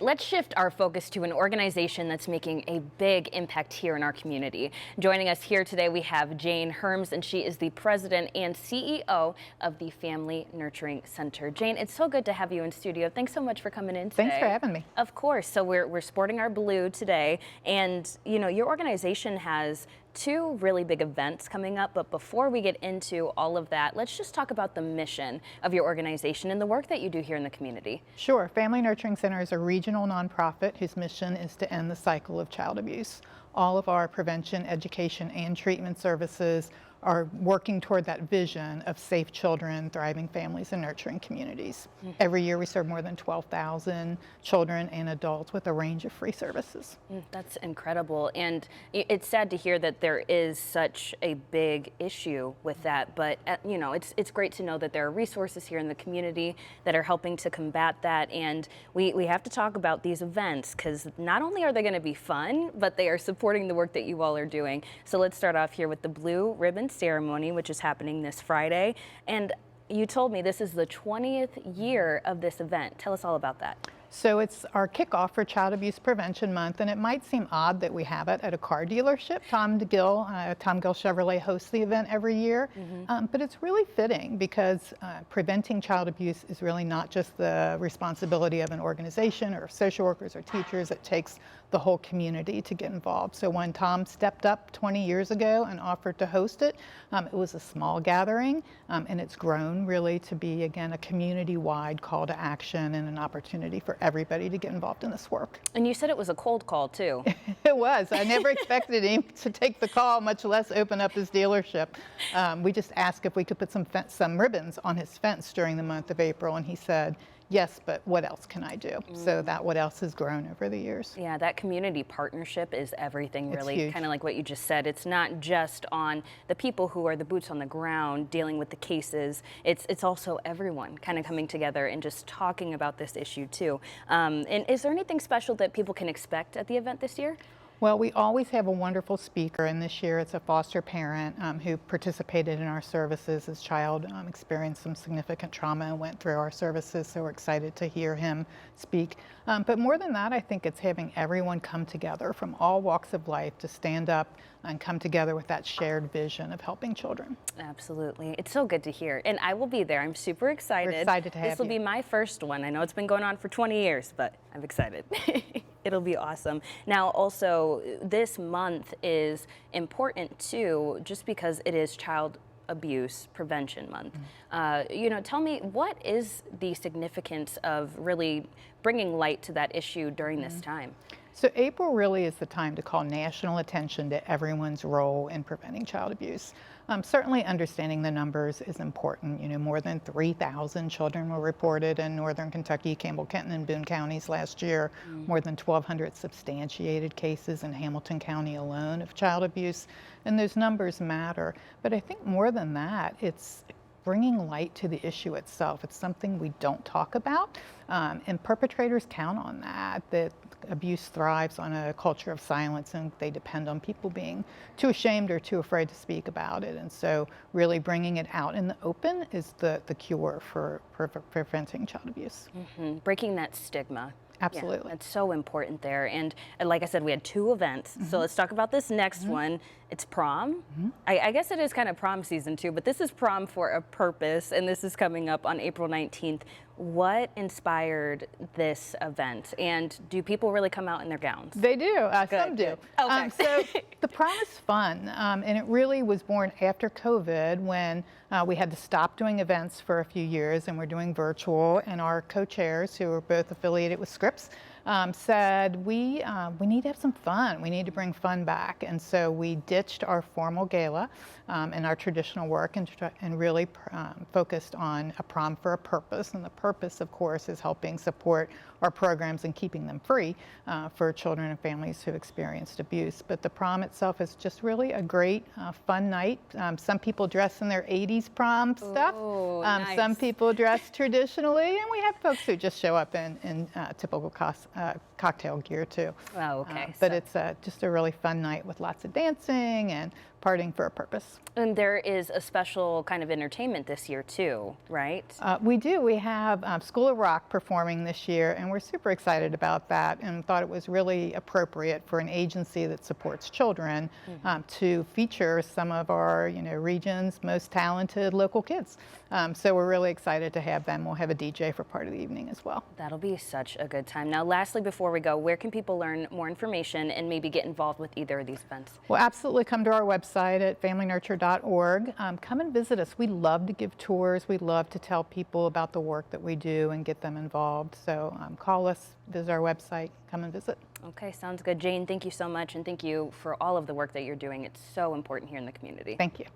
Let's shift our focus to an organization that's making a big impact here in our community. Joining us here today, we have Jane Herms, and she is the president and CEO of the Family Nurturing Center. Jane, it's so good to have you in studio. Thanks so much for coming in today. Thanks for having me. Of course. So we're sporting our blue today, and you know, your organization has two really big events coming up, but before we get into all of that, let's just talk about the mission of your organization and the work that you do here in the community. Sure. Family Nurturing Center is a regional nonprofit whose mission is to end the cycle of child abuse. All of our prevention, education, and treatment services are working toward that vision of safe children, thriving families, and nurturing communities. Every year we serve more than 12,000 children and adults with a range of free services. That's incredible, and it's sad to hear that there is such a big issue with that, but you know, it's great to know that there are resources here in the community that are helping to combat that, and we have to talk about these events because not only are they going to be fun, but they are supporting the work that you all are doing. So let's start off here with the Blue Ribbon Ceremony, which is happening this Friday. And you told me this is the 20th year of this event. Tell us all about that. So it's our kickoff for Child Abuse Prevention Month, and it might seem odd that we have it at a car dealership. Tom Gill Chevrolet hosts the event every year, but it's really fitting because preventing child abuse is really not just the responsibility of an organization or social workers or teachers. It takes the whole community to get involved. So when Tom stepped up 20 years ago and offered to host it, it was a small gathering, and it's grown really to be, again, a community-wide call to action and an opportunity for everybody to get involved in this work. And you said it was a cold call too. It was. I never expected him to take the call, much less open up his dealership. We just asked if we could put some ribbons on his fence during the month of April, and he said, yes, but what else can I do? So that what else has grown over the years. Yeah, that community partnership is everything, really. Kind of like what you just said. It's not just on the people who are the boots on the ground dealing with the cases. It's also everyone kind of coming together and just talking about this issue too. And is there anything special that people can expect at the event this year? Well, we always have a wonderful speaker, and this year it's a foster parent who participated in our services. His child experienced some significant trauma and went through our services, so we're excited to hear him speak. But more than that, I think it's having everyone come together from all walks of life to stand up and come together with that shared vision of helping children. Absolutely. It's so good to hear. And I will be there. I'm super excited. We're excited to have you. This will be my first one. I know it's been going on for 20 years, but I'm excited. It'll be awesome. Now, also, this month is important too, just because it is Child Abuse Prevention Month. You know, tell me, what is the significance of really bringing light to that issue during this time? So April really is the time to call national attention to everyone's role in preventing child abuse. Certainly understanding the numbers is important. You know, more than 3,000 children were reported in Northern Kentucky, Campbell, Kenton, and Boone counties last year. More than 1,200 substantiated cases in Hamilton County alone of child abuse. And those numbers matter. But I think more than that, it's bringing light to the issue itself. It's something we don't talk about, and perpetrators count on that abuse thrives on a culture of silence, and they depend on people being too ashamed or too afraid to speak about it. And so really bringing it out in the open is the cure for preventing child abuse. Breaking that stigma. Absolutely. Yeah, it's so important there. And like I said, we had two events. So let's talk about this next one. It's prom. I guess it is kind of prom season too, but this is Prom for a Purpose, and this is coming up on April 19th. What inspired this event? And do people really come out in their gowns? They do. Some do. Okay. So the prom is fun, and it really was born after COVID when we had to stop doing events for a few years, and we're doing virtual, and our co-chairs, who are both affiliated with Scripps, said we need to have some fun. We need to bring fun back. And so we ditched our formal gala and our traditional work and really focused on a prom for a purpose. And the purpose, of course, is helping support our programs and keeping them free for children and families who experienced abuse. But the prom itself is just really a great, fun night. Some people dress in their 80s prom stuff. Nice. Some people dress traditionally, and we have folks who just show up in typical cocktail gear too. Oh, okay. But So- it's just a really fun night with lots of dancing and partying for a purpose. And there is a special kind of entertainment this year too, right? We do. We have School of Rock performing this year, and we're super excited about that and thought it was really appropriate for an agency that supports children to feature some of our region's most talented local kids. So we're really excited to have them. We'll have a DJ for part of the evening as well. That'll be such a good time. Now, lastly, before we go, where can people learn more information and maybe get involved with either of these events? Well, absolutely come to our website at familynurture.org. Come and visit us. We love to give tours. We love to tell people about the work that we do and get them involved. So call us, visit our website, come and visit. Okay, sounds good. Jane, thank you so much, and thank you for all of the work that you're doing. It's so important here in the community. Thank you.